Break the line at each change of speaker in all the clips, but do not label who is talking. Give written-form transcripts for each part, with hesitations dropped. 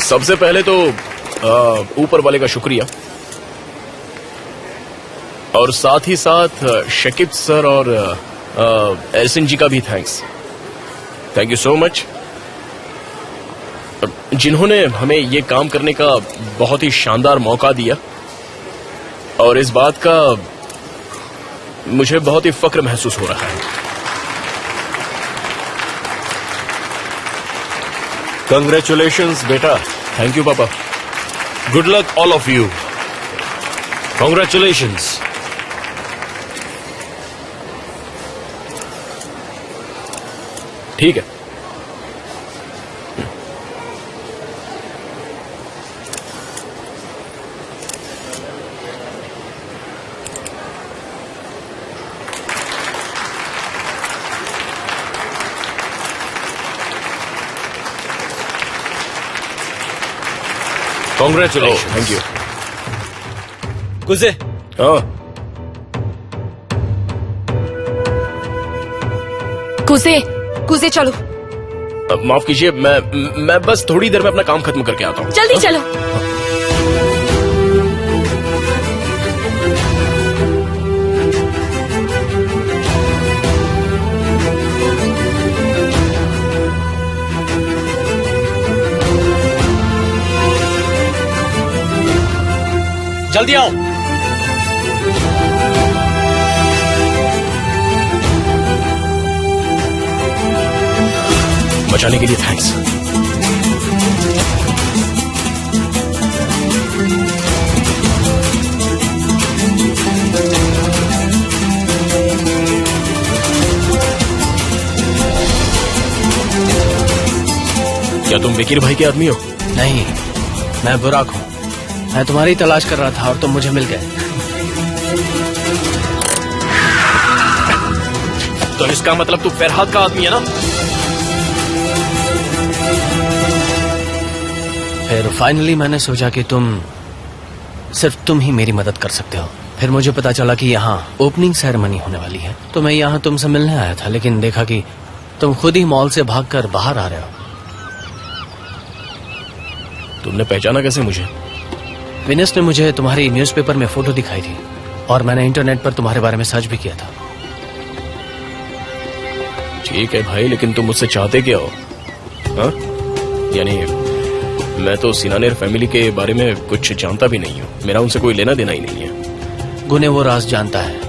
सबसे पहले तो ऊपर वाले का शुक्रिया, और साथ ही साथ शकीब सर और एहसन जी का भी thanks. Thank you so much, जिन्होंने हमें ये काम करने का बहुत ही शानदार मौका दिया, और इस बात का मुझे बहुत ही फक्र महसूस हो रहा है।
कंग्रेचुलेशंस बेटा।
थैंक यू पापा।
Good luck all of you. Congratulations.
ठीक है।
कांग्रेचुलेशंस।
Thank you.
कुजे,
हाँ,
कुजे चलो,
माफ कीजिए, मैं बस थोड़ी देर में अपना काम खत्म करके आता हूँ।
जल्दी चलो।
जल्दी आओ।
बचाने के लिए थैंक्स। क्या तुम वकीर भाई के आदमी हो?
नहीं, मैं बुराक हूँ। मैं तुम्हारी तलाश कर रहा था और तुम मुझे मिल गए।
तो इसका मतलब तू फरहाद का आदमी है ना?
फिर फाइनली मैंने सोचा कि सिर्फ तुम ही मेरी मदद कर सकते हो। फिर मुझे पता चला कि यहाँ ओपनिंग सेरेमनी होने वाली है, तो मैं यहाँ तुमसे मिलने आया था, लेकिन देखा कि तुम खुद ही मॉल से भागकर बाहर आ रहे हो।
तुमने पहचाना कैसे मुझे?
विनेस ने मुझे तुम्हारी न्यूज़पेपर में फोटो दिखाई थी, और मैंने इंटरनेट पर तुम्हारे बारे में सर्च भी किया था।
ठीक है भाई, लेकिन तुम मुझसे चाहते क्या हो? हाँ? यानी मैं तो सिनानेर फैमिली के बारे में कुछ जानता भी नहीं हूँ। मेरा उनसे कोई लेना देना ही नहीं है।
गुने वो राज जानता है,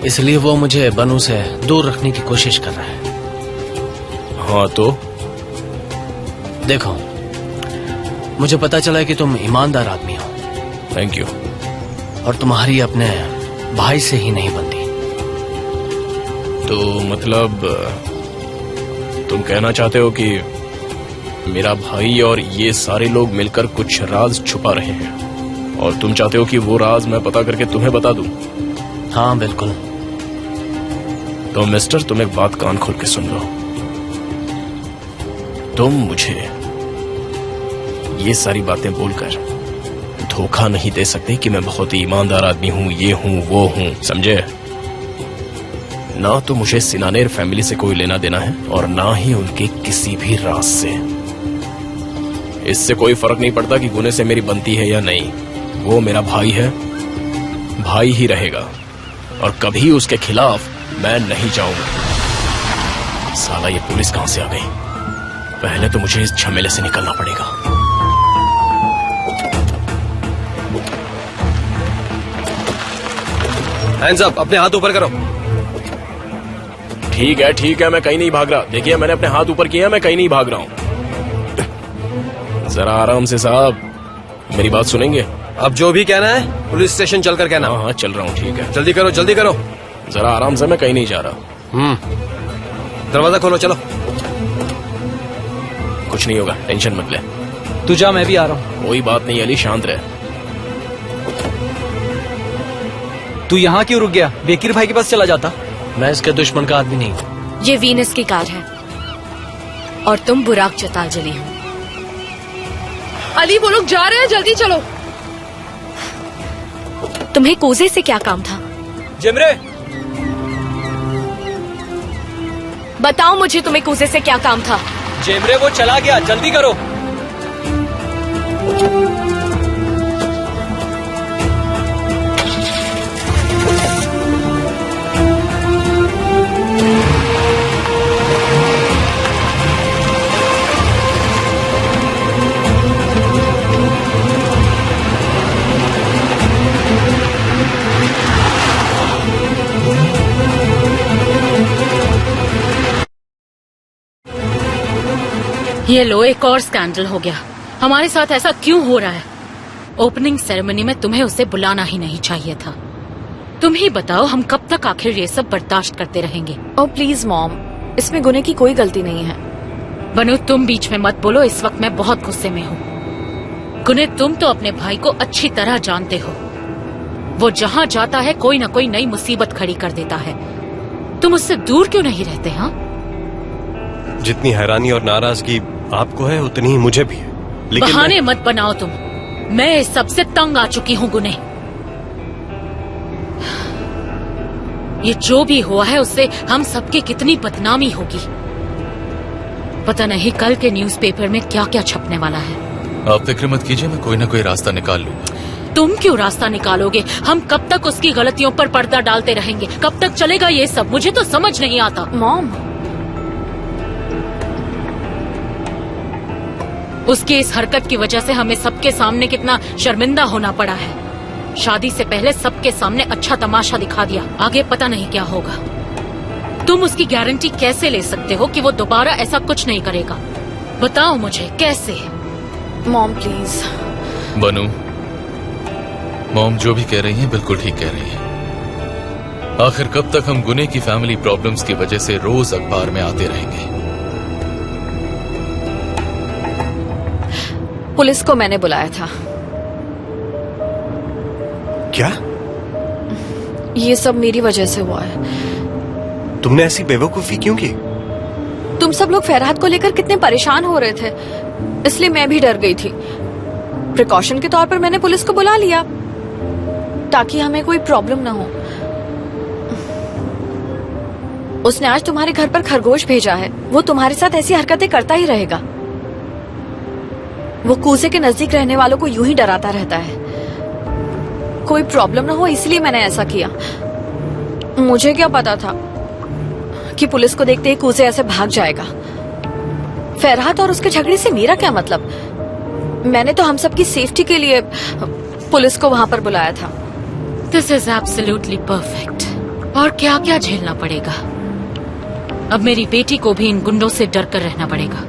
इसलिए वो मुझे बनू से दूर रखने की कोशिश कर रहा है।
हाँ तो?
देखो, मुझे पता चला है कि तुम ईमानदार आदमी हो।
Thank you.
और तुम्हारी अपने भाई से ही नहीं बनती।
तो मतलब तुम कहना चाहते हो कि मेरा भाई और ये सारे लोग मिलकर कुछ राज छुपा रहे हैं, और तुम चाहते हो कि वो राज मैं पता करके तुम्हें बता दूं?
हाँ बिल्कुल।
तो मिस्टर, तुम एक बात कान खोल के सुन लो। तुम मुझे ये सारी बातें बोलकर धोखा नहीं दे सकते कि मैं बहुत ही ईमानदार आदमी हूं, ये हूं, वो हूं, समझे? ना तो मुझे सिनानेर फैमिली से कोई लेना देना है, और ना ही उनके किसी भी राज से। इससे कोई फर्क नहीं पड़ता कि गुने से मेरी बनती है या नहीं। वो मेरा भाई है, भाई ही रहेगा, और कभी उसके खिलाफ मैं नहीं जाऊंगा। साला ये पुलिस कहां से आ गई? पहले तो मुझे इस झमेले से निकलना पड़ेगा।
हैंड्स अप, अपने हाथ ऊपर करो।
ठीक है, मैं कहीं नहीं भाग रहा। देखिए, मैंने अपने हाथ ऊपर किया, मैं कहीं नहीं भाग रहा हूं। जरा आराम से साहब, मेरी बात सुनेंगे?
अब जो भी कहना है पुलिस स्टेशन चलकर कहना।
हाँ, चल रहा हूँ। ठीक है,
जल्दी करो, जल्दी करो।
जरा आराम से, मैं कहीं नहीं जा रहा।
दरवाजा खोलो, चलो।
कुछ नहीं होगा, टेंशन मत ले।
तू जा, मैं भी आ रहा हूँ।
कोई बात नहीं अली, शांत रहे।
तू यहाँ क्यों रुक गया? बेकीर भाई के पास चला जाता। मैं इसके दुश्मन का आदमी नहीं हूँ।
ये वीनस की कार है, और तुम बुराक चतालजली हो।
अली, वो लोग जा रहे हैं, जल्दी चलो।
तुम्हें कोजे से क्या काम था?
जिमरे,
बताओ मुझे, तुम्हें कोजे से क्या काम था?
जेमरे वो चला गया, जल्दी करो।
ये लो, एक और स्कैंडल हो गया। हमारे साथ ऐसा क्यों हो रहा है? ओपनिंग सेरेमनी में तुम्हें उसे बुलाना ही नहीं चाहिए था। तुम ही बताओ, हम कब तक आखिर ये सब बर्दाश्त करते रहेंगे?
ओ प्लीज मॉम, इसमें गुने की कोई गलती नहीं है।
बनु, तुम बीच में मत बोलो, इस वक्त मैं बहुत गुस्से में हूँ। गुने, तुम तो अपने भाई को अच्छी तरह जानते हो। वो जहाँ जाता है कोई न कोई नई मुसीबत खड़ी कर देता है। तुम उससे दूर क्यों नहीं रहते? हाँ,
जितनी हैरानी और नाराजगी आपको है उतनी ही मुझे भी है, लेकिन
बहाने मत बनाओ तुम। मैं इस सबसे तंग आ चुकी हूँ गुने। ये जो भी हुआ है उससे हम सबकी कितनी बदनामी होगी। पता नहीं कल के न्यूज़पेपर में क्या क्या छपने वाला है।
आप फिक्र मत कीजिए, मैं कोई ना कोई रास्ता निकाल लूंगा।
तुम क्यों रास्ता निकालोगे? हम कब तक उसकी गलतियों पर पर्दा डालते रहेंगे? कब तक चलेगा ये सब? मुझे तो समझ नहीं आता।
मॉम,
उसकी इस हरकत की वजह से हमें सबके सामने कितना शर्मिंदा होना पड़ा है। शादी से पहले सबके सामने अच्छा तमाशा दिखा दिया, आगे पता नहीं क्या होगा। तुम उसकी गारंटी कैसे ले सकते हो कि वो दोबारा ऐसा कुछ नहीं करेगा? बताओ मुझे, कैसे?
Mom please.
बनू, मॉम जो भी कह रही हैं बिल्कुल ठीक कह रही हैं। आखिर कब तक हम गुने की फैमिली प्रॉब्लम्स की वजह से रोज अखबार में आते रहेंगे?
पुलिस को मैंने बुलाया था।
क्या?
ये सब मेरी वजह से हुआ है।
तुमने ऐसी बेवकूफी क्यों की?
तुम सब लोग फरहाद को लेकर कितने परेशान हो रहे थे, इसलिए मैं भी डर गई थी। प्रिकॉशन के तौर पर मैंने पुलिस को बुला लिया ताकि हमें कोई प्रॉब्लम ना हो। उसने आज तुम्हारे घर पर खरगोश भेजा है। वो तुम्हारे साथ ऐसी हरकतें करता ही रहेगा। वो कूजे के नजदीक रहने वालों को यूं ही डराता रहता है। कोई प्रॉब्लम ना हो इसलिए मैंने ऐसा किया। मुझे क्या पता था कि पुलिस को देखते ही कूजे ऐसे भाग जाएगा। फरहाद और उसके झगड़े से मेरा क्या मतलब? मैंने तो हम सबकी सेफ्टी के लिए पुलिस को वहां पर बुलाया था।
This is absolutely perfect. और क्या क्या झेलना पड़ेगा। अब मेरी बेटी को भी इन गुंडों से डर कर रहना पड़ेगा।